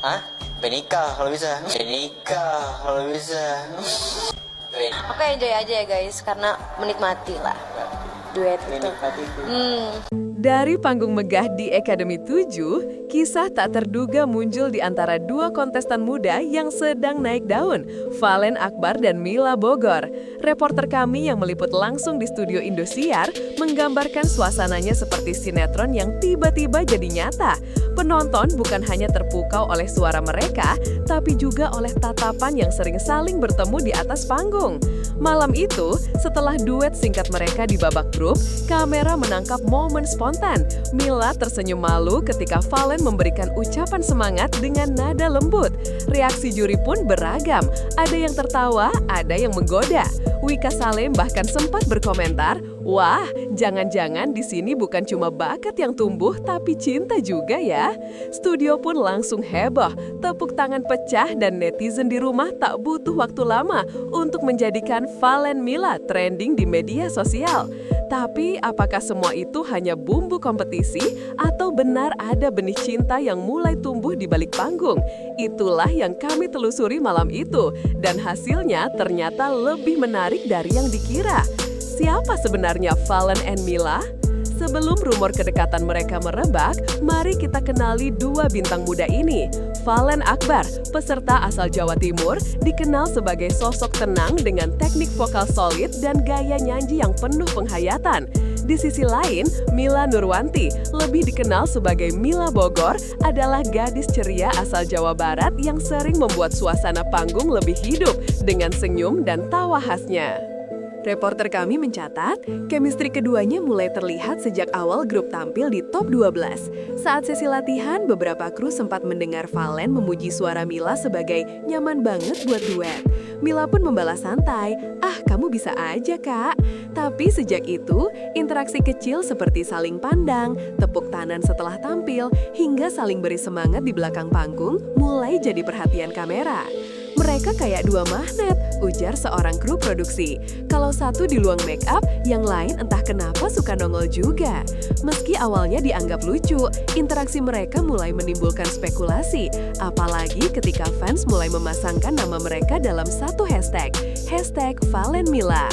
Hah? Benika kalau bisa. Benika kalau bisa. Oke, enjoy aja ya guys, karena menikmati lah duet itu. Menikmati itu. Dari panggung megah di Academy 7, kisah tak terduga muncul di antara dua kontestan muda yang sedang naik daun, Valen Akbar dan Mila Bogor. Reporter kami yang meliput langsung di studio Indosiar menggambarkan suasananya seperti sinetron yang tiba-tiba jadi nyata. Penonton bukan hanya terpukau oleh suara mereka, tapi juga oleh tatapan yang sering saling bertemu di atas panggung. Malam itu, setelah duet singkat mereka di babak grup, kamera menangkap momen spontan. Mila tersenyum malu ketika Valen memberikan ucapan semangat dengan nada lembut. Reaksi juri pun beragam, ada yang tertawa, ada yang menggoda. Wika Salem bahkan sempat berkomentar, "Wah, jangan-jangan di sini bukan cuma bakat yang tumbuh, tapi cinta juga ya." Studio pun langsung heboh, tepuk tangan pecah dan netizen di rumah tak butuh waktu lama untuk menjadikan Valen Mila trending di media sosial. Tapi apakah semua itu hanya bumbu kompetisi atau benar ada benih cinta yang mulai tumbuh di balik panggung? Itulah yang kami telusuri malam itu dan hasilnya ternyata lebih menarik dari yang dikira. Siapa sebenarnya Valen and Mila? Sebelum rumor kedekatan mereka merebak, mari kita kenali dua bintang muda ini. Valen Akbar, peserta asal Jawa Timur, dikenal sebagai sosok tenang dengan teknik vokal solid dan gaya nyanyi yang penuh penghayatan. Di sisi lain, Mila Nurwanti, lebih dikenal sebagai Mila Bogor, adalah gadis ceria asal Jawa Barat yang sering membuat suasana panggung lebih hidup dengan senyum dan tawa khasnya. Reporter kami mencatat, chemistry keduanya mulai terlihat sejak awal grup tampil di top 12. Saat sesi latihan, beberapa kru sempat mendengar Valen memuji suara Mila sebagai nyaman banget buat duet. Mila pun membalas santai, "Ah, kamu bisa aja, Kak." Tapi sejak itu, interaksi kecil seperti saling pandang, tepuk tangan setelah tampil, hingga saling beri semangat di belakang panggung mulai jadi perhatian kamera. "Mereka kayak dua magnet," ujar seorang kru produksi. "Kalau satu di luang make up, yang lain entah kenapa suka nongol juga." Meski awalnya dianggap lucu, interaksi mereka mulai menimbulkan spekulasi. Apalagi ketika fans mulai memasangkan nama mereka dalam satu hashtag Valen Mila.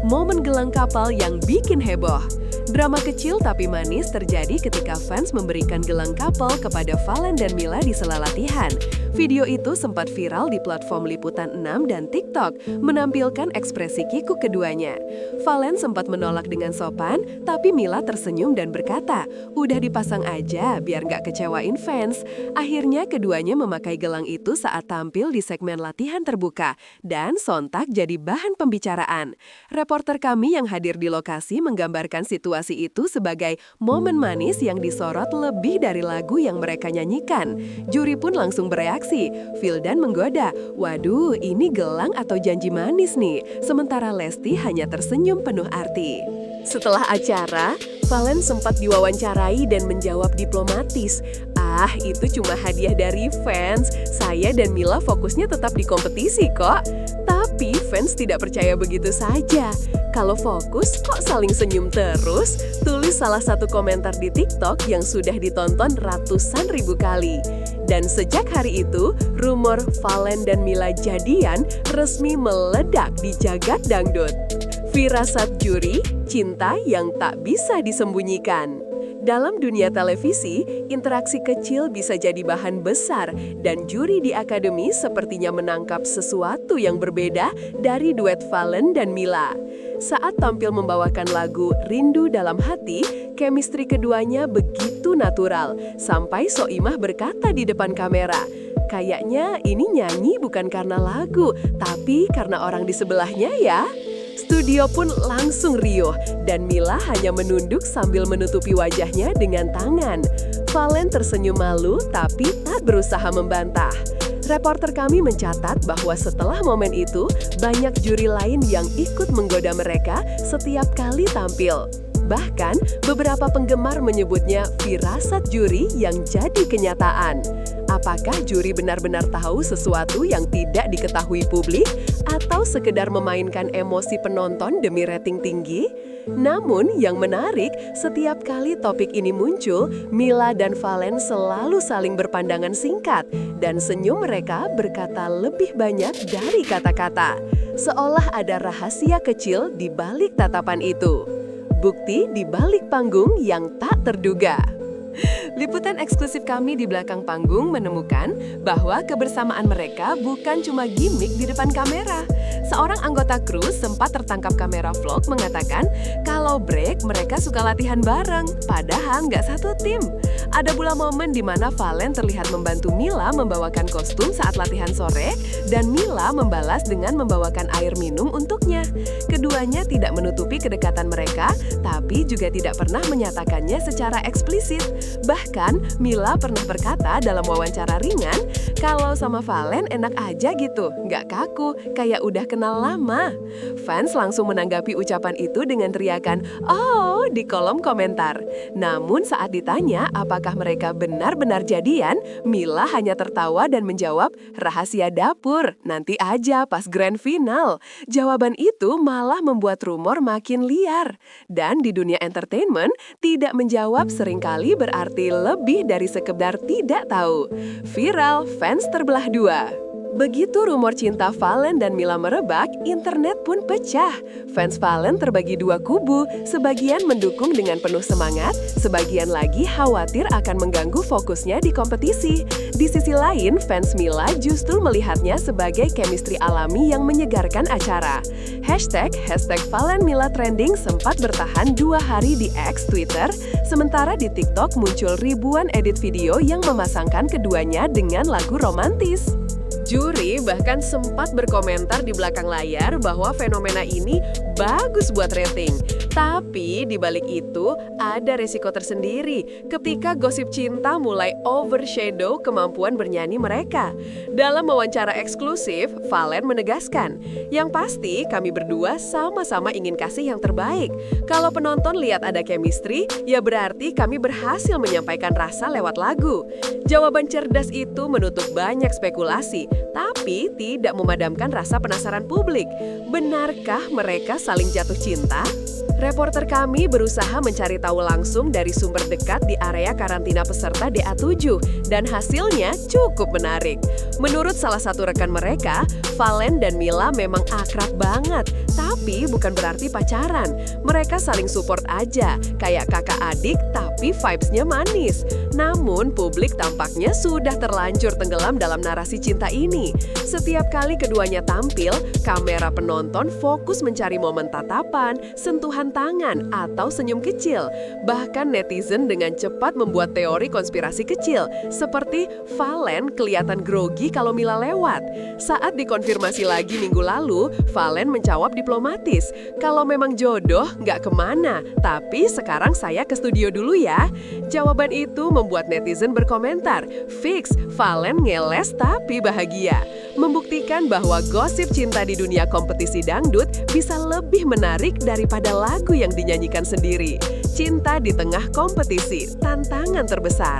Momen gelang kapal yang bikin heboh. Drama kecil tapi manis terjadi ketika fans memberikan gelang couple kepada Valen dan Mila di sela latihan. Video itu sempat viral di platform Liputan 6 dan TikTok, menampilkan ekspresi kikuk keduanya. Valen sempat menolak dengan sopan, tapi Mila tersenyum dan berkata, "Udah dipasang aja biar nggak kecewain fans." Akhirnya keduanya memakai gelang itu saat tampil di segmen latihan terbuka, dan sontak jadi bahan pembicaraan. Reporter kami yang hadir di lokasi menggambarkan situasi itu sebagai momen manis yang disorot lebih dari lagu yang mereka nyanyikan. Juri pun langsung bereaksi. Vildan menggoda, "Waduh, ini gelang atau janji manis nih?" Sementara Lesti hanya tersenyum penuh arti. Setelah acara, Valen sempat diwawancarai dan menjawab diplomatis, "Ah, itu cuma hadiah dari fans. Saya dan Mila fokusnya tetap di kompetisi kok." Tapi fans tidak percaya begitu saja. "Kalau fokus kok saling senyum terus?" tulis salah satu komentar di TikTok yang sudah ditonton ratusan ribu kali. Dan sejak hari itu, rumor Valen dan Mila jadian resmi meledak di jagat dangdut. Firasat juri, cinta yang tak bisa disembunyikan. Dalam dunia televisi, interaksi kecil bisa jadi bahan besar dan juri di Akademi sepertinya menangkap sesuatu yang berbeda dari duet Valen dan Mila. Saat tampil membawakan lagu Rindu Dalam Hati, chemistry keduanya begitu natural, sampai Soimah berkata di depan kamera, "Kayaknya ini nyanyi bukan karena lagu, tapi karena orang di sebelahnya ya." Studio pun langsung riuh, dan Mila hanya menunduk sambil menutupi wajahnya dengan tangan. Valen tersenyum malu, tapi tak berusaha membantah. Reporter kami mencatat bahwa setelah momen itu, banyak juri lain yang ikut menggoda mereka setiap kali tampil. Bahkan, beberapa penggemar menyebutnya firasat juri yang jadi kenyataan. Apakah juri benar-benar tahu sesuatu yang tidak diketahui publik atau sekedar memainkan emosi penonton demi rating tinggi? Namun yang menarik, setiap kali topik ini muncul, Mila dan Valen selalu saling berpandangan singkat dan senyum mereka berkata lebih banyak dari kata-kata. Seolah ada rahasia kecil di balik tatapan itu. Bukti di balik panggung yang tak terduga. Liputan eksklusif kami di belakang panggung menemukan bahwa kebersamaan mereka bukan cuma gimmick di depan kamera. Seorang anggota kru sempat tertangkap kamera vlog mengatakan kalau break mereka suka latihan bareng, padahal nggak satu tim. Ada pula momen di mana Valen terlihat membantu Mila membawakan kostum saat latihan sore dan Mila membalas dengan membawakan air minum untuknya. Keduanya tidak menutupi kedekatan mereka, tapi juga tidak pernah menyatakannya secara eksplisit. Bahkan, Mila pernah berkata dalam wawancara ringan, kalau sama Valen enak aja gitu, nggak kaku, kayak udah kenal lama. Fans langsung menanggapi ucapan itu dengan teriakan, "Oh!" di kolom komentar. Namun saat ditanya apakah mereka benar-benar jadian, Mila hanya tertawa dan menjawab, "Rahasia dapur, nanti aja pas grand final." Jawaban itu malah membuat rumor makin liar. Dan di dunia entertainment, tidak menjawab seringkali berarti lebih dari sekedar tidak tahu. Viral, fans terbelah dua. Begitu rumor cinta Valen dan Mila merebak, internet pun pecah. Fans Valen terbagi dua kubu, sebagian mendukung dengan penuh semangat, sebagian lagi khawatir akan mengganggu fokusnya di kompetisi. Di sisi lain, fans Mila justru melihatnya sebagai chemistry alami yang menyegarkan acara. Hashtag Valen Mila trending sempat bertahan 2 hari di X Twitter, sementara di TikTok muncul ribuan edit video yang memasangkan keduanya dengan lagu romantis. Juri bahkan sempat berkomentar di belakang layar bahwa fenomena ini bagus buat rating. Tapi di balik itu ada resiko tersendiri ketika gosip cinta mulai overshadow kemampuan bernyanyi mereka. Dalam wawancara eksklusif, Valen menegaskan, "Yang pasti kami berdua sama-sama ingin kasih yang terbaik. Kalau penonton lihat ada chemistry, ya berarti kami berhasil menyampaikan rasa lewat lagu." Jawaban cerdas itu menutup banyak spekulasi, tapi tidak memadamkan rasa penasaran publik. Benarkah mereka saling jatuh cinta? Reporter kami berusaha mencari tahu langsung dari sumber dekat di area karantina peserta DA7 dan hasilnya cukup menarik. Menurut salah satu rekan mereka, Valen dan Mila memang akrab banget, tapi bukan berarti pacaran. Mereka saling support aja, kayak kakak adik tapi vibes-nya manis. Namun publik tampaknya sudah terlanjur tenggelam dalam narasi cinta ini. Setiap kali keduanya tampil, kamera penonton fokus mencari momen tatapan, sentuhan tangan, atau senyum kecil. Bahkan netizen dengan cepat membuat teori konspirasi kecil, seperti Valen kelihatan grogi kalau Mila lewat. Saat dikonfirmasi lagi minggu lalu, Valen menjawab diplomatis, "Kalau memang jodoh, nggak kemana, tapi sekarang saya ke studio dulu ya." Jawaban itu membuat netizen berkomentar, "Fix, Valen ngeles tapi bahagia." Membuktikan bahwa gosip cinta di dunia kompetisi dangdut bisa lebih menarik daripada lagu yang dinyanyikan sendiri. Cinta di tengah kompetisi, tantangan terbesar.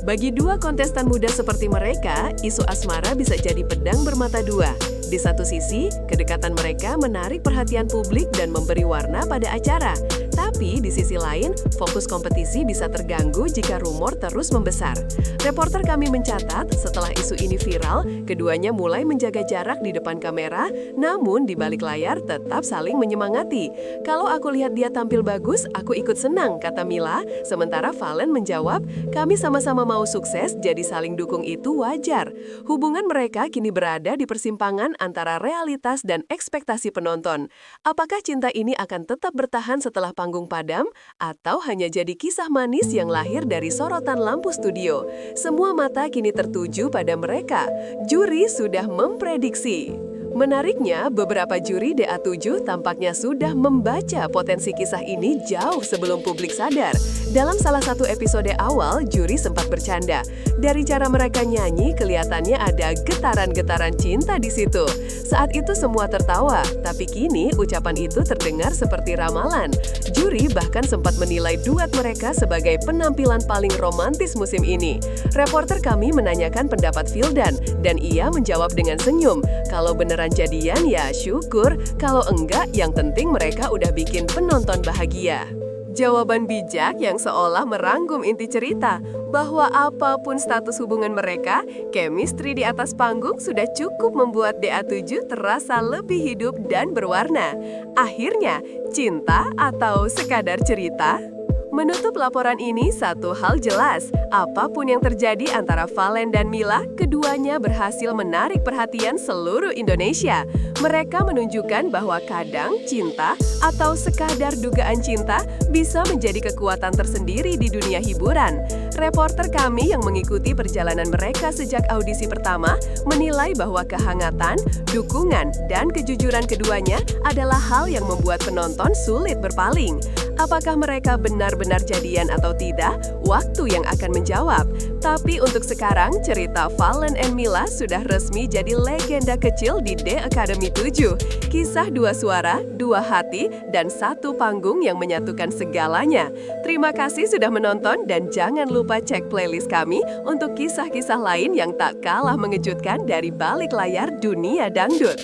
Bagi dua kontestan muda seperti mereka, isu asmara bisa jadi pedang bermata dua. Di satu sisi, kedekatan mereka menarik perhatian publik dan memberi warna pada acara. Tapi di sisi lain, fokus kompetisi bisa terganggu jika rumor terus membesar. Reporter kami mencatat, setelah isu ini viral, keduanya mulai menjaga jarak di depan kamera, namun di balik layar tetap saling menyemangati. "Kalau aku lihat dia tampil bagus, aku ikut senang," kata Mila. Sementara Valen menjawab, "Kami sama-sama mau sukses, jadi saling dukung itu wajar." Hubungan mereka kini berada di persimpangan antara realitas dan ekspektasi penonton. Apakah cinta ini akan tetap bertahan setelah panggung padam, atau hanya jadi kisah manis yang lahir dari sorotan lampu studio? Semua mata kini tertuju pada mereka. Juri sudah memprediksi. Menariknya, beberapa juri DA7 tampaknya sudah membaca potensi kisah ini jauh sebelum publik sadar. Dalam salah satu episode awal, juri sempat bercanda. Dari cara mereka nyanyi, kelihatannya ada getaran-getaran cinta di situ. Saat itu semua tertawa, tapi kini ucapan itu terdengar seperti ramalan. Juri bahkan sempat menilai duet mereka sebagai penampilan paling romantis musim ini. Reporter kami menanyakan pendapat Vildan, dan ia menjawab dengan senyum. Kalau beneran jadian ya syukur, kalau enggak yang penting mereka udah bikin penonton bahagia. Jawaban bijak yang seolah merangkum inti cerita, bahwa apapun status hubungan mereka, chemistry di atas panggung sudah cukup membuat DA7 terasa lebih hidup dan berwarna. Akhirnya, cinta atau sekadar cerita? Menutup laporan ini, satu hal jelas, apapun yang terjadi antara Valen dan Mila, keduanya berhasil menarik perhatian seluruh Indonesia. Mereka menunjukkan bahwa kadang cinta atau sekadar dugaan cinta bisa menjadi kekuatan tersendiri di dunia hiburan. Reporter kami yang mengikuti perjalanan mereka sejak audisi pertama menilai bahwa kehangatan, dukungan, dan kejujuran keduanya adalah hal yang membuat penonton sulit berpaling. Apakah mereka benar-benar jadian atau tidak? Waktu yang akan menjawab. Tapi untuk sekarang, cerita Valen and Mila sudah resmi jadi legenda kecil di D Academy 7. Kisah dua suara, dua hati, dan satu panggung yang menyatukan segalanya. Terima kasih sudah menonton dan jangan lupa cek playlist kami untuk kisah-kisah lain yang tak kalah mengejutkan dari balik layar dunia dangdut.